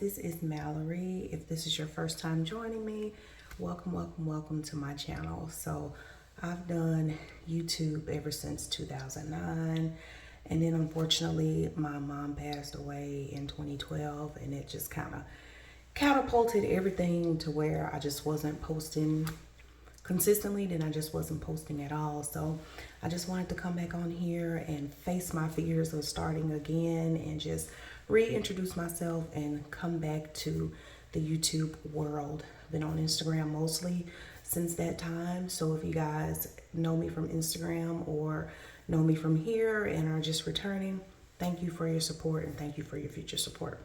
this is Mallory. If this is your first time joining me, welcome to my channel. So I've done YouTube ever since 2009, and then unfortunately my mom passed away in 2012, and it just kind of catapulted everything to where I just wasn't posting consistently. Then I just wasn't posting at all. So I just wanted to come back on here and face my fears of starting again and just reintroduce myself and come back to the YouTube world. Been on Instagram mostly since that time. So if you guys know me from Instagram or know me from here and are just returning, thank you for your support and thank you for your future support.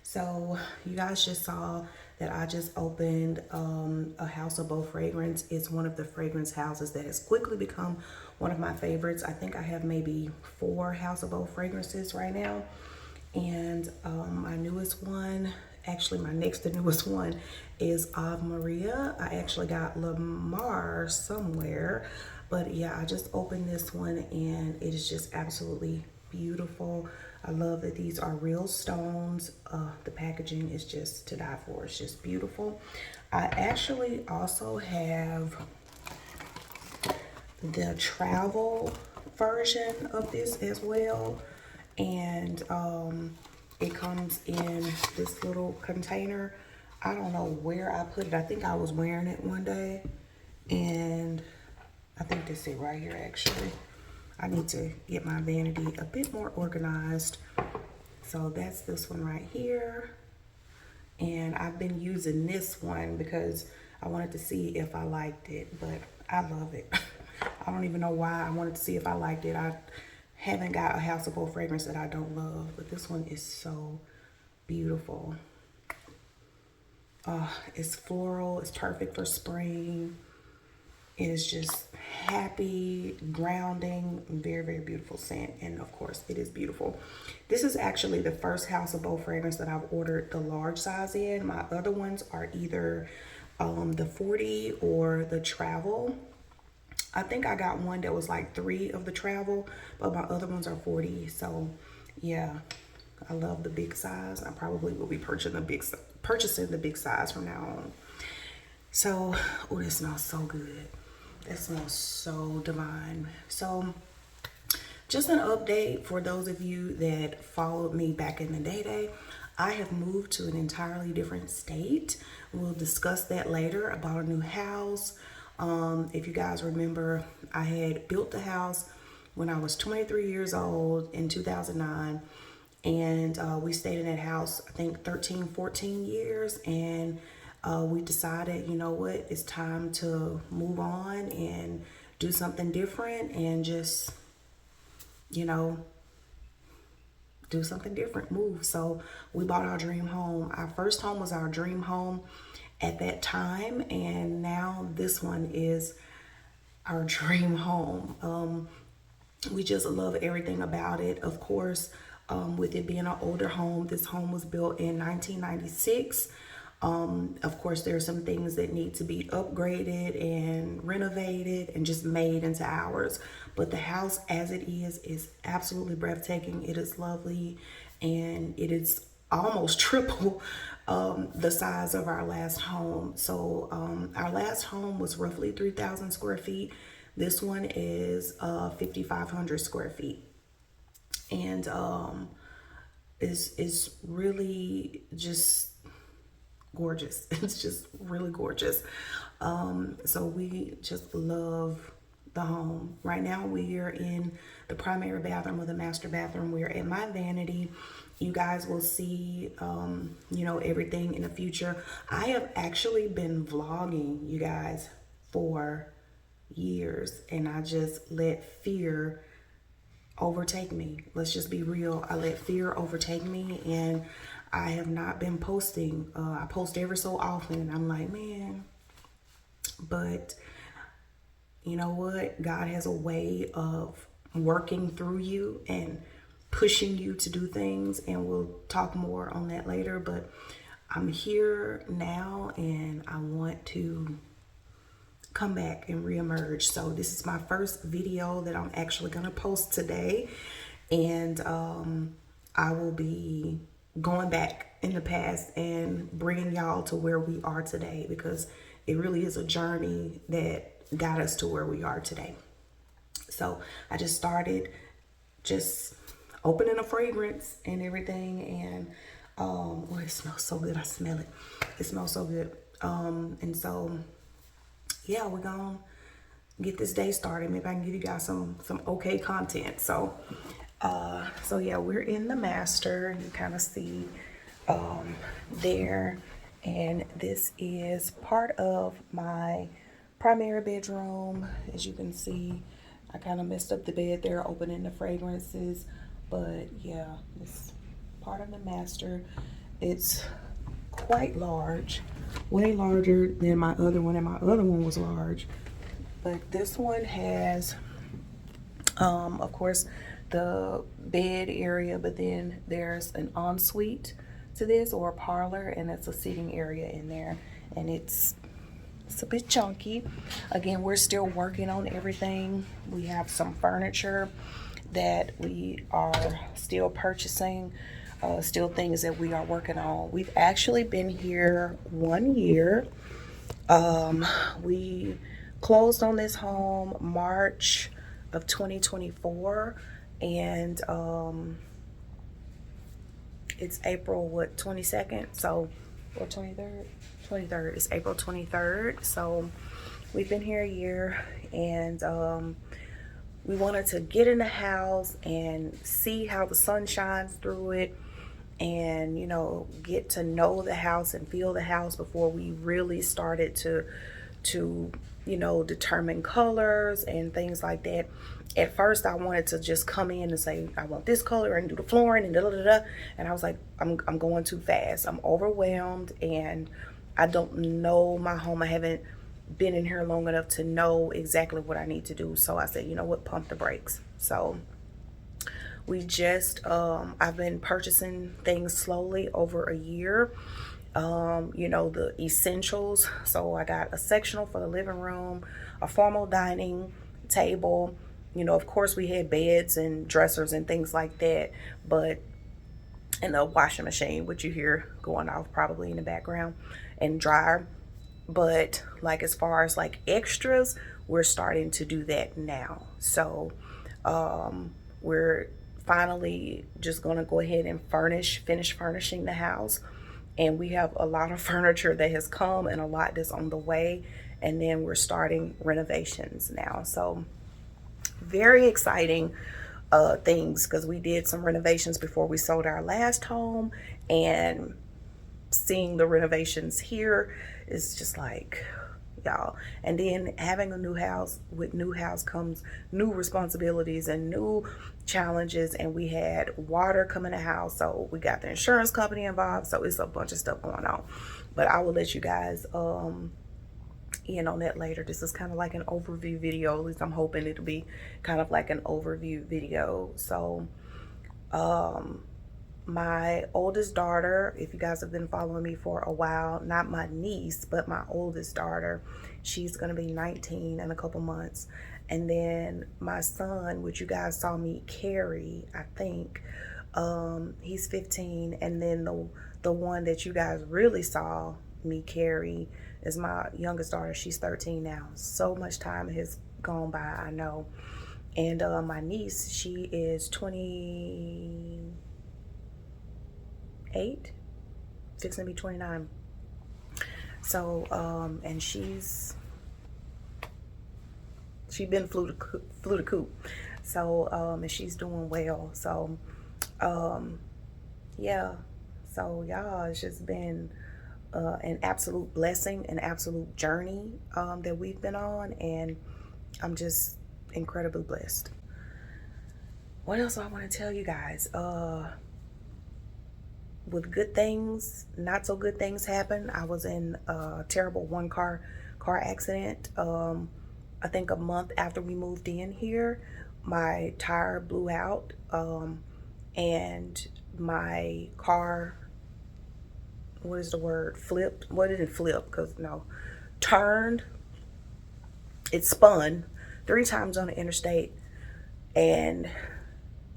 So you guys just saw that I just opened a House of Bow fragrance. It's one of the fragrance houses that has quickly become one of my favorites. I think I have maybe 4 House of Bow fragrances right now. And my newest one, actually my next to newest one, is Ave Maria. I actually got Lamar somewhere, but yeah, I just opened this one and it is just absolutely beautiful. I love that these are real stones. The packaging is just to die for. It's just beautiful. I actually also have the travel version of this as well, and it comes in this little container. I don't know where I put it. I think I was wearing it one day, and I think this is it right here actually. I need to get my vanity a bit more organized. So that's this one right here. And I've been using this one because I wanted to see if I liked it, but I love it. I don't even know why I wanted to see if I liked it. I haven't got a House of Bow fragrance that I don't love, but this one is so beautiful. It's floral, it's perfect for spring. It is just happy, grounding, very, very beautiful scent. And of course, it is beautiful. This is actually the first House of Bow fragrance that I've ordered the large size in. My other ones are either the 40 or the travel. I think I got one that was like 3 of the travel, but my other ones are 40. So yeah, I love the big size. I probably will be purchasing the big size from now on. So, oh, this smells so good. That smells so divine. So just an update for those of you that followed me back in the day. I have moved to an entirely different state. We'll discuss that later. I bought a new house. If you guys remember, I had built the house when I was 23 years old in 2009. And we stayed in that house, I think 13, 14 years. And we decided, you know what, it's time to move on and do something different and just, you know, do something different, move. So we bought our dream home. Our first home was our dream home at that time, and now this one is our dream home. We just love everything about it. Of course, with it being an older home, this home was built in 1996. Of course, there are some things that need to be upgraded and renovated and just made into ours. But the house as it is absolutely breathtaking. It is lovely, and it is almost triple the size of our last home. So our last home was roughly 3,000 square feet. This one is 5,500 square feet. And is really just gorgeous. It's just really gorgeous. So we just love the home. Right now we are in the primary bathroom with a master bathroom. We're at my vanity. You guys will see you know, everything in the future. I have actually been vlogging, you guys, for years, and I just let fear overtake me. Let's just be real. I let fear overtake me, and I have not been posting. I post every so often, and I'm like, man, but you know what? God has a way of working through you and pushing you to do things, and we'll talk more on that later. But I'm here now, and I want to come back and reemerge. So this is my first video that I'm actually gonna post today, and I will be going back in the past and bringing y'all to where we are today, because it really is a journey that got us to where we are today. So I just started just opening a fragrance and everything, and oh, it smells so good. I smell it. It smells so good. And so yeah, we're gonna get this day started. Maybe I can give you guys some okay content. So so yeah, we're in the master. You kind of see there, and this is part of my primary bedroom. As you can see, I kind of messed up the bed there opening the fragrances, but yeah, it's part of the master. It's quite large, way larger than my other one, and my other one was large, but this one has of course the bed area, but then there's an ensuite to this, or a parlor, and it's a seating area in there, and it's a bit chunky. Again, we're still working on everything. We have some furniture that we are still purchasing, still things that we are working on. We've actually been here 1 year. We closed on this home March of 2024, and it's April 22nd, so, or 23rd, it's April 23rd. So we've been here a year, and we wanted to get in the house and see how the sun shines through it, and get to know the house and feel the house before we really started to determine colors and things like that. At first I wanted to just come in and say I want this color and do the flooring and and I was like, I'm going too fast. I'm overwhelmed, and I don't know my home. I haven't been in here long enough to know exactly what I need to do. So I said, you know what, pump the brakes. So we just I've been purchasing things slowly over a year. The essentials. So I got a sectional for the living room, a formal dining table. Of course we had beds and dressers and things like that, but and a washing machine, which you hear going off probably in the background, and dryer. But like, as far as like extras, we're starting to do that now. So we're finally just gonna go ahead and finish furnishing the house. And we have a lot of furniture that has come and a lot that's on the way, and then we're starting renovations now. So very exciting things, because we did some renovations before we sold our last home, and seeing the renovations here is just like, y'all. And then having a new house, with new house comes new responsibilities and new challenges, and we had water come in the house, so we got the insurance company involved. So it's a bunch of stuff going on, but I will let you guys in on that later. This is kind of like an overview video. At least I'm hoping it'll be kind of like an overview video. So my oldest daughter, if you guys have been following me for a while, not my niece, but my oldest daughter, she's gonna be 19 in a couple months. And then my son, which you guys saw me carry, I think, he's 15. And then the one that you guys really saw me carry is my youngest daughter. She's 13 now. So much time has gone by, I know. And my niece, she is 28, fixing to be 29. So and she's been flew the coop. So and she's doing well. So yeah, so y'all, it's just been an absolute blessing, an absolute journey that we've been on, and I'm just incredibly blessed. What else do I want to tell you guys? With good things, not so good things happen. I was in a terrible car accident. I think a month after we moved in here, my tire blew out, and my car, what is the word, flipped? What did it flip? Because no, turned. It spun 3 times on the interstate and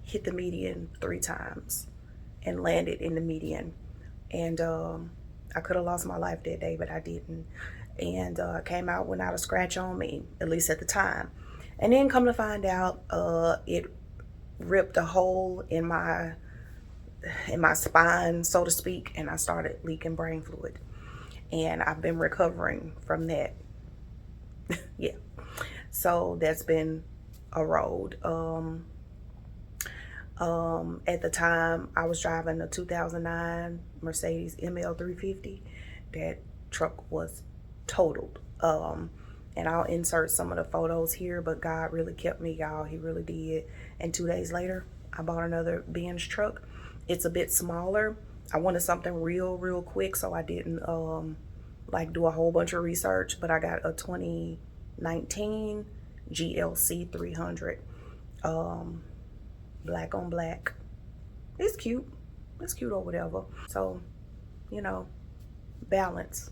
hit the median 3 times. and landed in the median. And I could have lost my life that day, but I didn't. And came out without a scratch on me, at least at the time. And then come to find out, it ripped a hole in my spine, so to speak, and I started leaking brain fluid. And I've been recovering from that. Yeah. So that's been a road. At the time, I was driving a 2009 Mercedes ML350. That truck was totaled. And I'll insert some of the photos here, but God really kept me, y'all. He really did. And 2 days later, I bought another Benz truck. It's a bit smaller. I wanted something real quick, so I didn't like do a whole bunch of research, but I got a 2019 GLC 300. Black on black. It's cute. It's cute or whatever. So, you know, balance.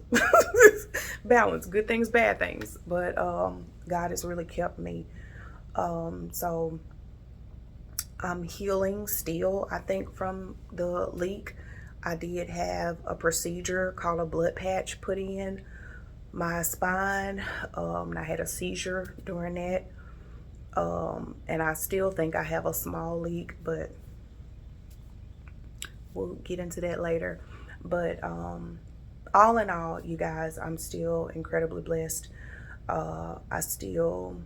Balance. Good things, bad things. But God has really kept me. So I'm healing still, I think, from the leak. I did have a procedure called a blood patch put in my spine. I had a seizure during that. And I still think I have a small leak, but we'll get into that later. But all in all, you guys, I'm still incredibly blessed. I still,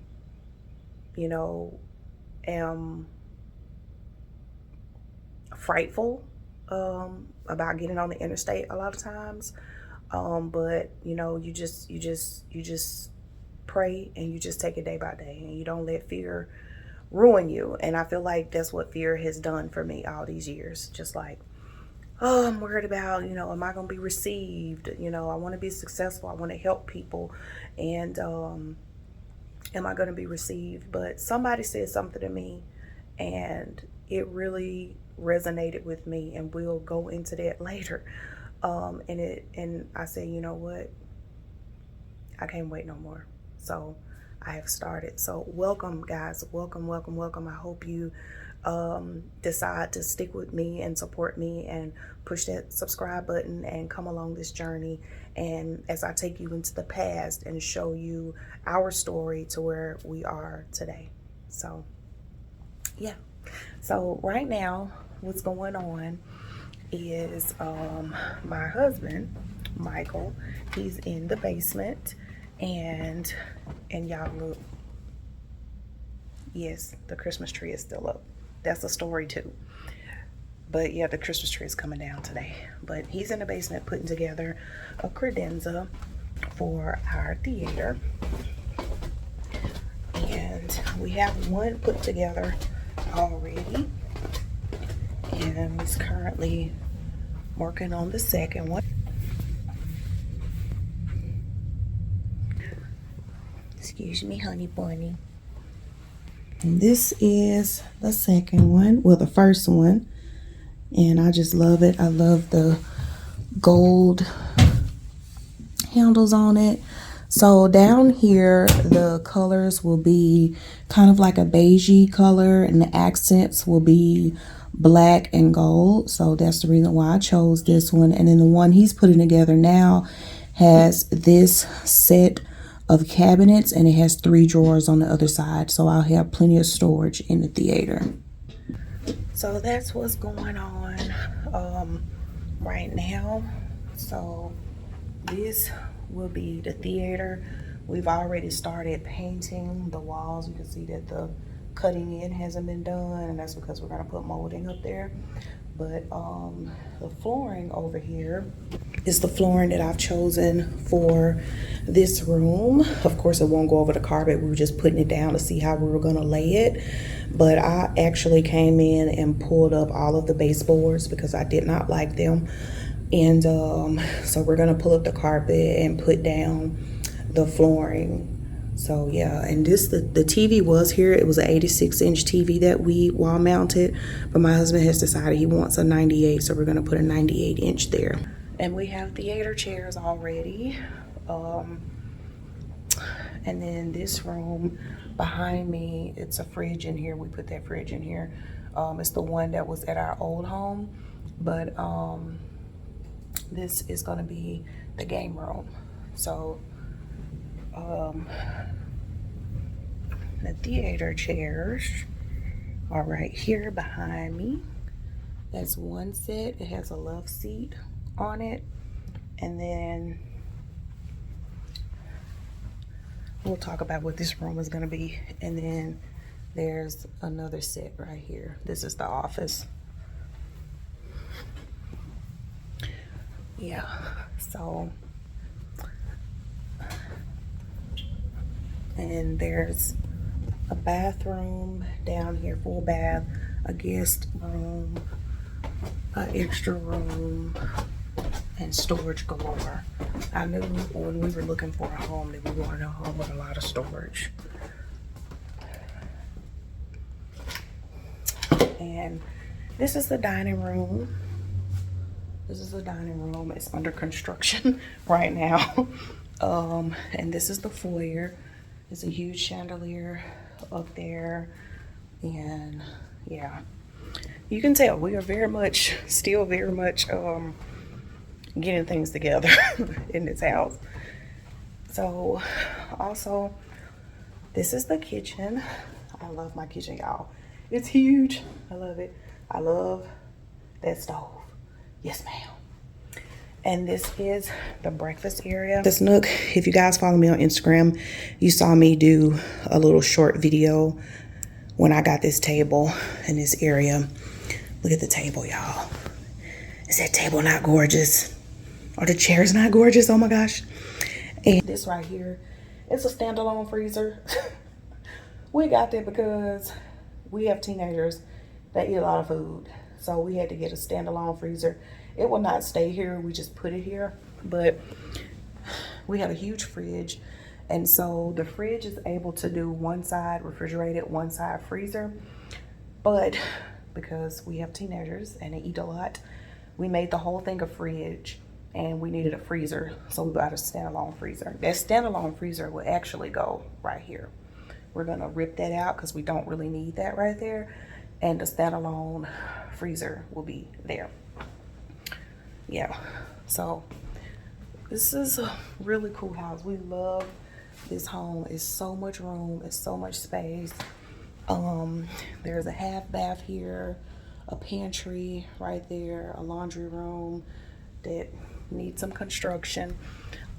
you know, am frightful about getting on the interstate a lot of times. But you know, you just pray and you just take it day by day, and you don't let fear ruin you. And I feel like that's what fear has done for me all these years. Just like, oh, I'm worried about, you know, am I going to be received? You know, I want to be successful. I want to help people. And am I going to be received? But somebody said something to me and it really resonated with me, and we'll go into that later. And I said, you know what? I can't wait no more. So I have started. So welcome, guys. Welcome. I hope you decide to stick with me and support me and push that subscribe button and come along this journey. And as I take you into the past and show you our story to where we are today. So yeah. So right now, what's going on is my husband, Michael, he's in the basement. And y'all look, yes, the Christmas tree is still up. That's a story too. But yeah, the Christmas tree is coming down today. But he's in the basement putting together a credenza for our theater. And we have one put together already. And he's currently working on the second one. Excuse me, honey bunny. And this is the second one, well, the first one. And I just love it. I love the gold handles on it. So down here, the colors will be kind of like a beigey color, and the accents will be black and gold. So that's the reason why I chose this one. And then the one he's putting together now has this set of cabinets, and it has 3 drawers on the other side, so I'll have plenty of storage in the theater. So that's what's going on right now. So this will be the theater. We've already started painting the walls. You can see that the cutting in hasn't been done, and that's because we're going to put molding up there. But the flooring over here is the flooring that I've chosen for this room. Of course, it won't go over the carpet. We were just putting it down to see how we were going to lay it. But I actually came in and pulled up all of the baseboards because I did not like them. And so we're going to pull up the carpet and put down the flooring. So yeah, and this, the TV was here. It was an 86-inch TV that we wall mounted, but my husband has decided he wants a 98, so we're gonna put a 98-inch there. And we have theater chairs already. And then this room behind me, it's a fridge in here. We put that fridge in here. It's the one that was at our old home. But this is gonna be the game room. So the theater chairs are right here behind me. That's one set. It has a love seat on it. And then we'll talk about what this room is gonna be. And then there's another set right here. This is the office. Yeah, so, and there's a bathroom down here, full bath, a guest room, an extra room, and storage galore. I knew when we were looking for a home that we wanted a home with a lot of storage. And this is the dining room. This is the dining room. It's under construction right now. And this is the foyer. There's a huge chandelier up there. And yeah, you can tell we are still very much getting things together in this house. So also, this is the kitchen. I love my kitchen, y'all. It's huge. I love it. I love that stove. Yes, ma'am. And this is the breakfast area. This nook, if you guys follow me on Instagram, you saw me do a little short video when I got this table in this area. Look at the table, y'all. Is that table not gorgeous? Are the chairs not gorgeous? Oh my gosh. And this right here, it's a standalone freezer. We got that because we have teenagers that eat a lot of food. So we had to get a standalone freezer. It will not stay here. We just put it here. But we have a huge fridge. And so the fridge is able to do one side refrigerated, one side freezer. But because we have teenagers and they eat a lot, we made the whole thing a fridge and we needed a freezer. So we got a standalone freezer. That standalone freezer will actually go right here. We're gonna rip that out because we don't really need that right there. And the standalone freezer will be there. Yeah, so this is a really cool house. We love this home. It's so much room, it's so much space. There's a half bath here, a pantry right there, a laundry room that needs some construction.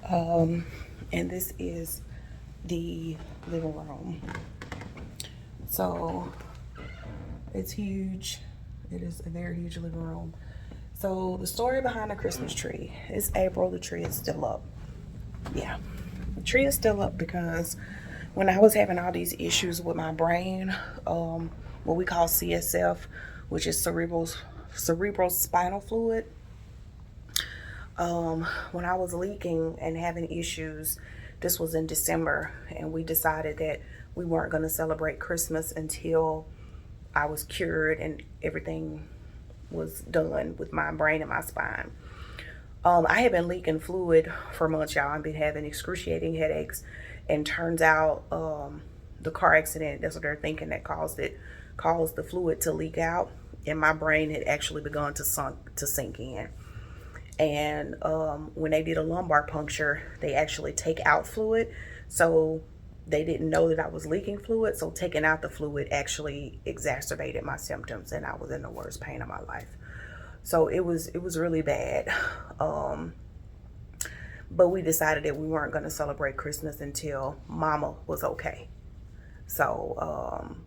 And this is the living room. So it's huge. It is a very huge living room. So the story behind the Christmas tree is April. The tree is still up. Yeah, the tree is still up because when I was having all these issues with my brain, what we call CSF, which is cerebral spinal fluid, when I was leaking and having issues, this was in December, and we decided that we weren't going to celebrate Christmas until I was cured and everything was done with my brain and my spine. I had been leaking fluid for months, y'all. I've been having excruciating headaches, and turns out the car accident, that's what they're thinking that caused the fluid to leak out, and my brain had actually begun to sink in. And when they did a lumbar puncture, they actually take out fluid. So they didn't know that I was leaking fluid. So taking out the fluid actually exacerbated my symptoms, and I was in the worst pain of my life. So it was really bad. But we decided that we weren't going to celebrate Christmas until Mama was okay. So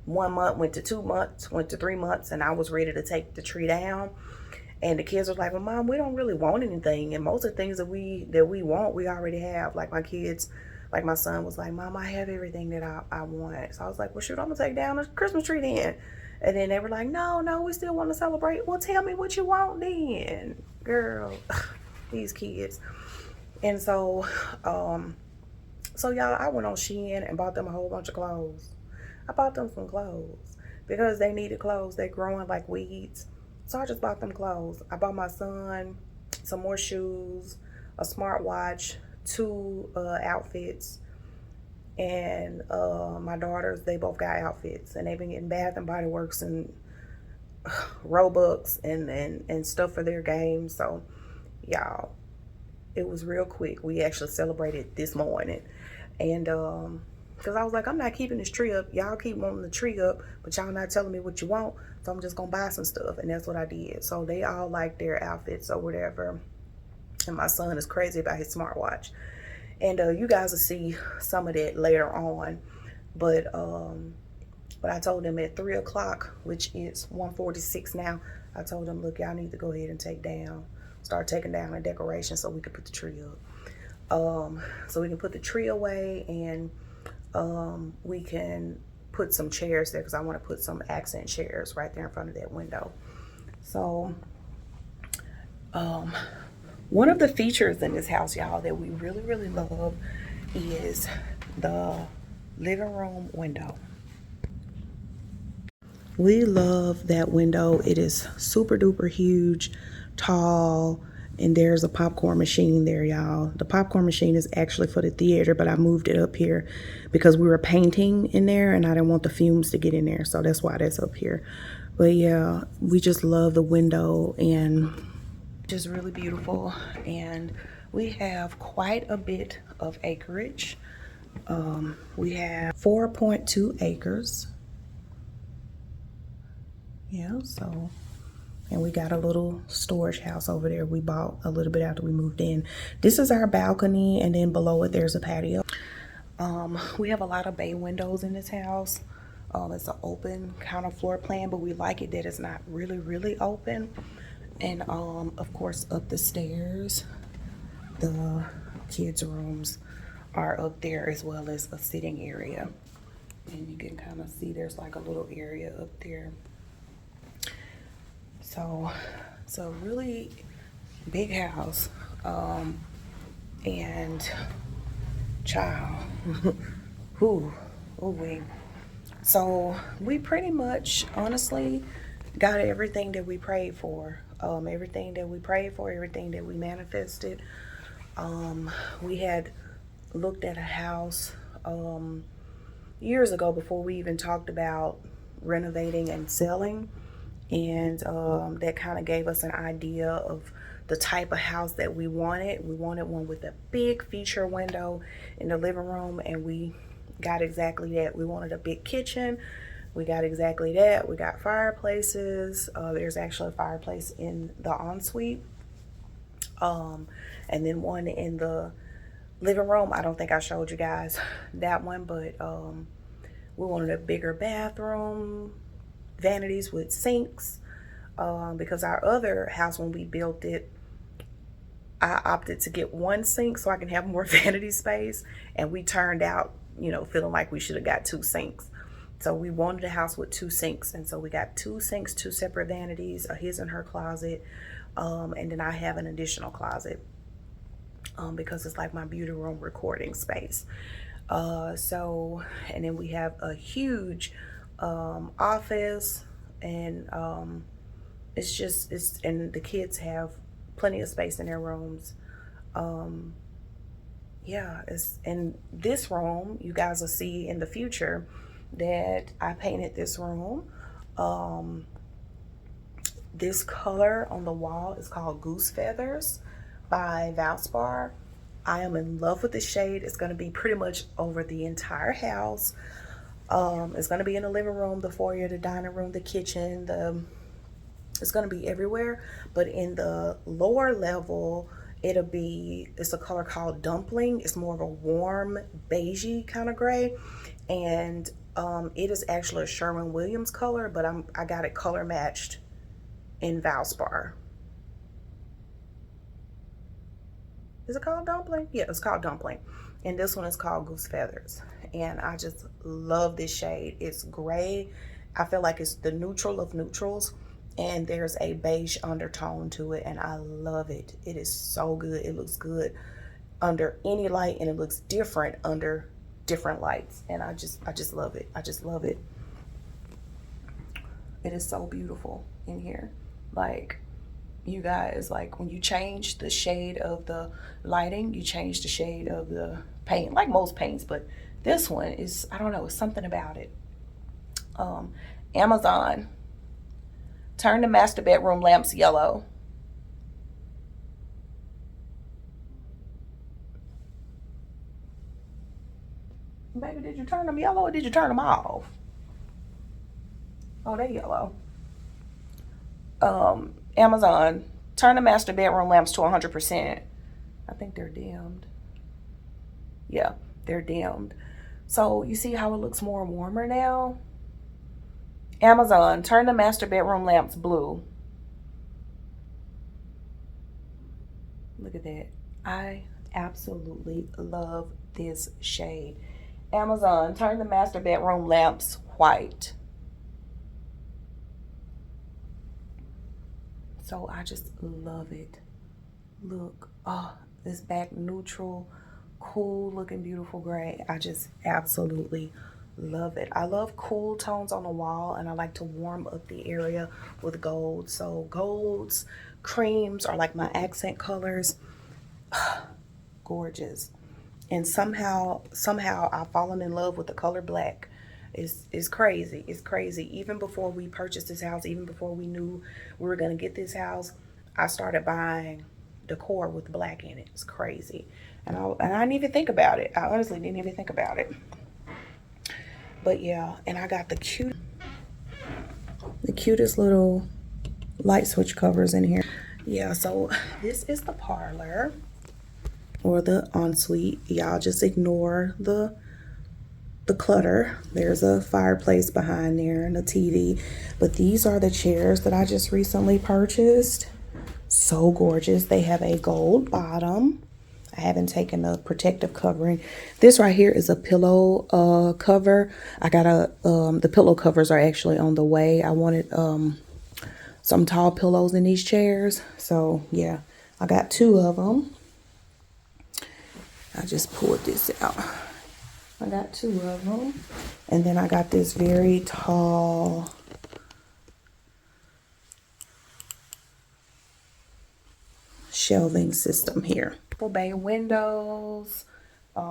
1 month went to 2 months, went to 3 months, and I was ready to take the tree down. And the kids were like, well, Mom, we don't really want anything. And most of the things that we want, we already have. Like my kids, like my son was like, Mom, I have everything that I want. So I was like, well, shoot, I'm going to take down the Christmas tree then. And then they were like, no, we still want to celebrate. Well, tell me what you want then. Girl, these kids. And so, y'all, I went on Shein and bought them a whole bunch of clothes. I bought them some clothes because they needed clothes. They're growing like weeds. So I just bought them clothes. I bought my son some more shoes, a smartwatch, 2 outfits, and my daughters, they both got outfits, and they've been getting Bath and Body Works and Robux and stuff for their games. So y'all, it was real quick. We actually celebrated this morning. And because I was like, I'm not keeping this tree up. Y'all keep wanting the tree up, but y'all not telling me what you want. So I'm just gonna buy some stuff. And that's what I did. So they all like their outfits or whatever. And my son is crazy about his smartwatch. And you guys will see some of that later on. But I told them at 3 o'clock, which is 1:46 now, I told them, look, y'all need to go ahead and start taking down the decoration so we can put the tree up. So we can put the tree away, and we can put some chairs there because I want to put some accent chairs right there in front of that window. So one of the features in this house, y'all, that we really, really love is the living room window. We love that window. It is super duper huge, tall, and there's a popcorn machine there, y'all. The popcorn machine is actually for the theater, but I moved it up here because we were painting in there and I didn't want the fumes to get in there. So that's why that's up here. But yeah, we just love the window, and just really beautiful. And we have quite a bit of acreage. We have 4.2 acres. Yeah, so, and we got a little storage house over there we bought a little bit after we moved in. This is our balcony, and then below it there's a patio. We have a lot of bay windows in this house. It's an open kind of floor plan, but we like it that it's not really, really open. And of course, up the stairs, the kids' rooms are up there, as well as a sitting area. And you can kind of see there's like a little area up there. So it's a really big house. And child, so we pretty much honestly got everything that we prayed for. Everything that we prayed for, everything that we manifested. We had looked at a house years ago before we even talked about renovating and selling, and that kind of gave us an idea of the type of house that we wanted. We wanted one with a big feature window in the living room, and we got exactly that. We wanted a big kitchen. We got exactly that. We got fireplaces. There's actually a fireplace in the ensuite, and then one in the living room. I don't think I showed you guys that one, but we wanted a bigger bathroom, vanities with sinks, because our other house, when we built it, I opted to get one sink so I can have more vanity space, and we turned out, feeling like we should have got 2 sinks. So we wanted a house with 2 sinks, and so we got 2 sinks, 2 separate vanities, his and her closet, and then I have an additional closet because it's like my beauty room recording space. So, and then we have a huge office, and and the kids have plenty of space in their rooms. Yeah, in this room, you guys will see in the future that I painted this room. This color on the wall is called Goose Feathers by Valspar. I am in love with the shade. It's going to be pretty much over the entire house. It's going to be in the living room, the foyer, the dining room, the kitchen. It's going to be everywhere. But in the lower level, it's a color called Dumpling. It's more of a warm beigey kind of gray, and it is actually a Sherwin-Williams color, but I got it color matched in Valspar. Is it called Dumpling? Yeah, it's called Dumpling. And this one is called Goose Feathers. And I just love this shade. It's gray. I feel like it's the neutral of neutrals. And there's a beige undertone to it. And I love it. It is so good. It looks good under any light. And it looks different under different lights. And I just love it. I just love it. It is so beautiful in here. Like, you guys, like when you change the shade of the lighting, you change the shade of the paint, like most paints, but this one is, I don't know, it's something about it. Amazon Turn the master bedroom lamps yellow. Baby, did you turn them yellow or did you turn them off? Oh, they yellow. Amazon, turn the master bedroom lamps to 100%. I think they're dimmed. Yeah, they're dimmed. So you see how it looks more warmer now? Amazon, turn the master bedroom lamps blue. Look at that. I absolutely love this shade. Amazon, turn the master bedroom lamps white. So I just love it. Look, oh, this back neutral, cool looking, beautiful gray. I just absolutely love it. I love cool tones on the wall, and I like to warm up the area with gold. So golds, creams are like my accent colors. Gorgeous. And somehow I've fallen in love with the color black. It's crazy. It's crazy. Even before we purchased this house, even before we knew we were gonna get this house, I started buying decor with black in it. It's crazy. And I didn't even think about it. I honestly didn't even think about it. But yeah, and I got the cutest little light switch covers in here. Yeah, so this is the parlor or the ensuite. Y'all just ignore the clutter. There's a fireplace behind there and a TV. But these are the chairs that I just recently purchased. So gorgeous. They have a gold bottom. I haven't taken a protective covering. This right here is a pillow cover. I got the pillow covers are actually on the way. I wanted some tall pillows in these chairs. So yeah, I got 2 of them. I just pulled this out. I got 2 of them. And then I got this very tall shelving system here. Full bay windows.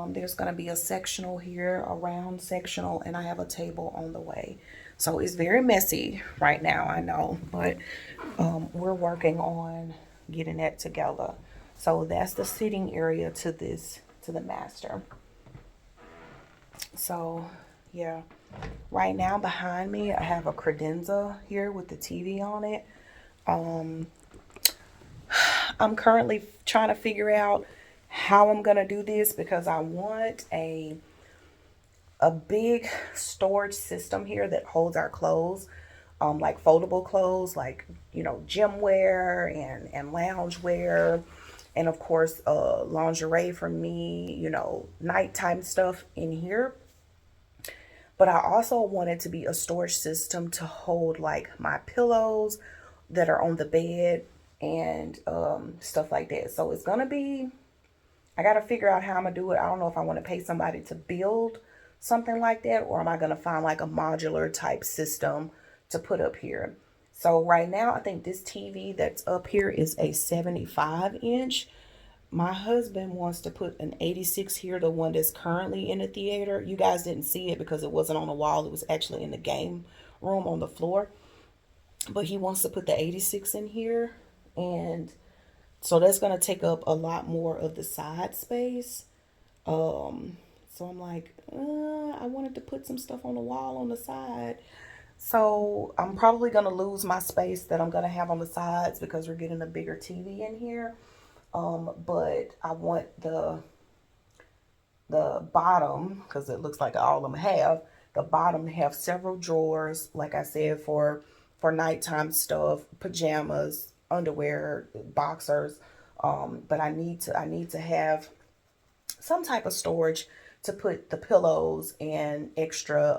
There's going to be a sectional here, a round sectional, and I have a table on the way. So it's very messy right now, I know, but we're working on getting that together. So that's the sitting area to the master. So yeah, right now behind me I have a credenza here with the TV on it. I'm currently trying to figure out how I'm gonna do this because I want a big storage system here that holds our clothes, like foldable clothes, like, you know, gym wear and lounge wear, and of course lingerie for me, you know, nighttime stuff in here. But I also want it to be a storage system to hold like my pillows that are on the bed and stuff like that. So it's gonna be, I gotta figure out how I'm gonna do it. I don't know if I want to pay somebody to build something like that, or am I gonna find like a modular type system to put up here. So right now I think this TV that's up here is a 75-inch. My husband wants to put an 86 here, the one that's currently in the theater. You guys didn't see it because it wasn't on the wall. It was actually in the game room on the floor. But he wants to put the 86 in here. And so that's going to take up a lot more of the side space. So I'm like, I wanted to put some stuff on the wall on the side. So I'm probably going to lose my space that I'm going to have on the sides because we're getting a bigger TV in here. But I want the bottom, because it looks like all of them have, the bottom to have several drawers, like I said, for nighttime stuff, pajamas, underwear, boxers. But I need to have some type of storage to put the pillows and extra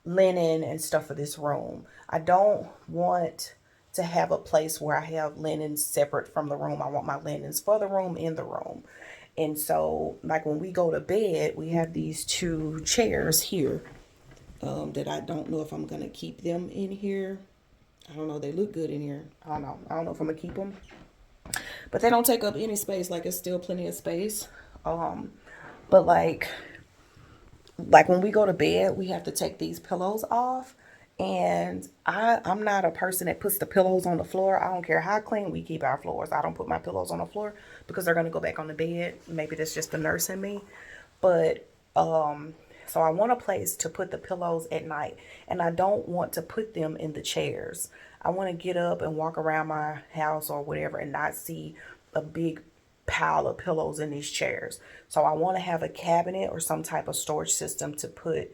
linen and stuff for this room. I don't want to have a place where I have linens separate from the room. I want my linens for the room, in the room. And so like when we go to bed, we have these 2 chairs here that I don't know if I'm going to keep them in here. I don't know. They look good in here. I don't know if I'm going to keep them. But they don't take up any space. Like, it's still plenty of space. But like when we go to bed, we have to take these pillows off. And I'm not a person that puts the pillows on the floor. I don't care how clean we keep our floors. I don't put my pillows on the floor because they're going to go back on the bed. Maybe that's just the nurse in me. But so I want a place to put the pillows at night, and I don't want to put them in the chairs. I want to get up and walk around my house or whatever and not see a big pile of pillows in these chairs. So I want to have a cabinet or some type of storage system to put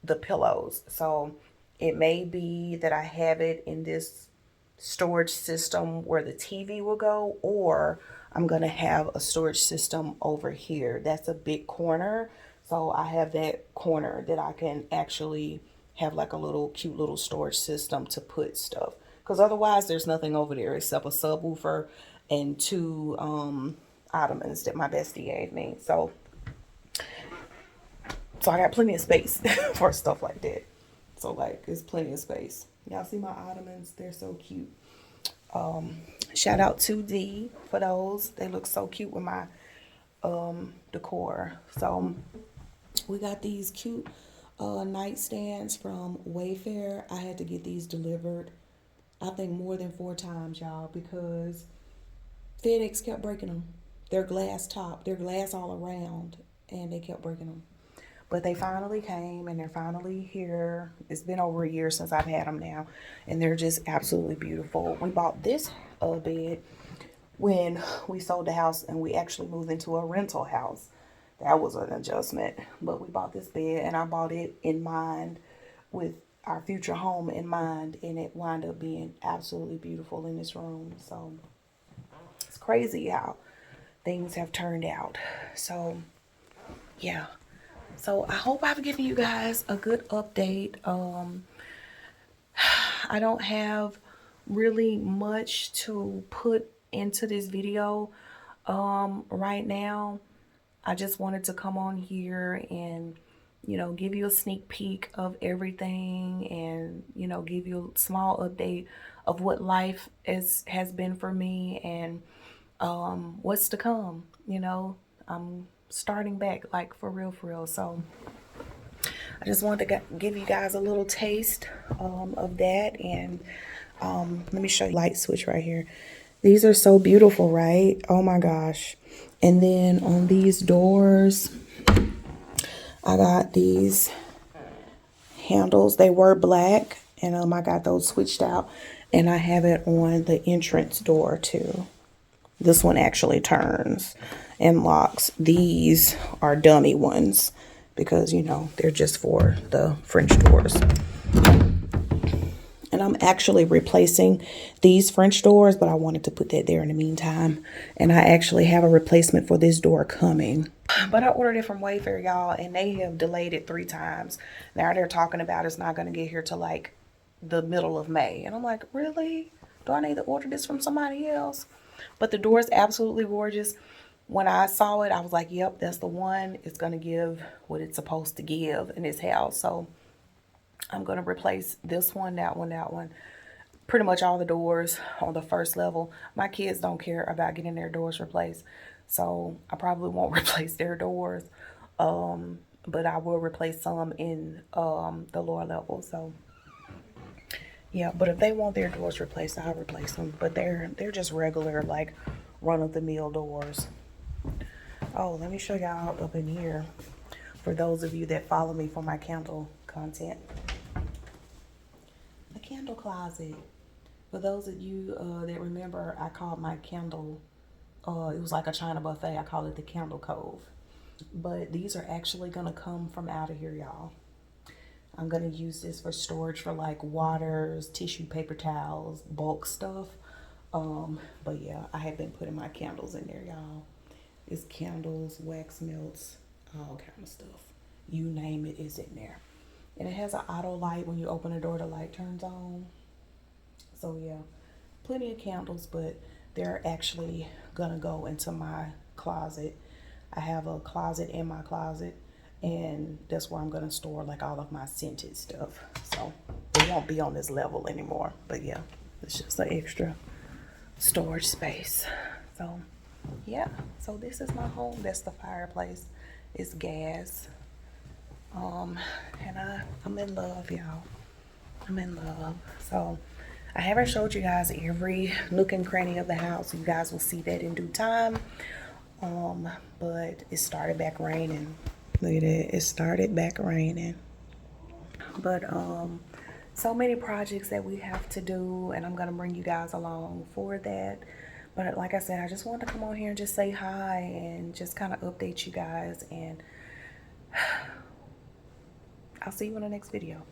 the pillows. So it may be that I have it in this storage system where the TV will go, or I'm going to have a storage system over here. That's a big corner. So I have that corner that I can actually have like a little cute little storage system to put stuff. Because otherwise there's nothing over there except a subwoofer and two ottomans that my bestie gave me. So I got plenty of space for stuff like that. So like it's plenty of space. Y'all see my ottomans? They're so cute. Shout out to D for those. They look so cute with my decor. So we got these cute nightstands from Wayfair. I had to get these delivered, I think more than 4 times, y'all, because FedEx kept breaking them. They're glass top. They're glass all around, and they kept breaking them. But they finally came, and they're finally here. It's been over a year since I've had them now, and they're just absolutely beautiful. We bought this bed when we sold the house, and we actually moved into a rental house. That was an adjustment, but we bought this bed, and I bought it in mind with our future home in mind, and it wound up being absolutely beautiful in this room. So it's crazy how things have turned out. So yeah. So I hope I've given you guys a good update. I don't have really much to put into this video right now. I just wanted to come on here and, give you a sneak peek of everything and, give you a small update of what life has been for me and what's to come. I'm starting back, like for real. So I just wanted to give you guys a little taste of that. And let me show you light switch right here. These are so beautiful, right? Oh my gosh. And then on these doors, I got these handles. They were black, and I got those switched out, and I have it on the entrance door too. This one actually turns and locks. These are dummy ones because, they're just for the French doors. And I'm actually replacing these French doors, but I wanted to put that there in the meantime. And I actually have a replacement for this door coming. But I ordered it from Wayfair, y'all, and they have delayed it 3 times. Now they're talking about it's not going to get here till like the middle of May. And I'm like, really? Do I need to order this from somebody else? But the door is absolutely gorgeous. When I saw it, I was like, yep, that's the one. It's going to give what it's supposed to give in this house. So I'm going to replace this one, that one. Pretty much all the doors on the first level. My kids don't care about getting their doors replaced. So I probably won't replace their doors. But I will replace some in the lower level. So yeah, but if they want their doors replaced, I'll replace them. But they're just regular, like run-of-the-mill doors. Oh, let me show y'all up in here for those of you that follow me for my candle content. The candle closet. For those of you that remember, I called my candle, it was like a China buffet. I call it the Candle Cove. But these are actually going to come from out of here, y'all. I'm going to use this for storage for like waters, tissue, paper towels, bulk stuff. But yeah, I have been putting my candles in there, y'all. It's candles, wax melts, all kind of stuff. You name it is in there. And it has an auto light. When you open the door, the light turns on. So yeah, plenty of candles, but they're actually gonna go into my closet. I have a closet in my closet, and that's where I'm gonna store like all of my scented stuff. So it won't be on this level anymore. But yeah, it's just an extra storage space. So yeah, so this is my home. That's the fireplace. It's gas. And I'm in love, y'all. I'm in love. So I haven't showed you guys every nook and cranny of the house. You guys will see that in due time. But it started back raining. Look at that. It started back raining. But so many projects that we have to do, and I'm gonna bring you guys along for that. But like I said, I just wanted to come on here and just say hi and just kind of update you guys, and I'll see you in the next video.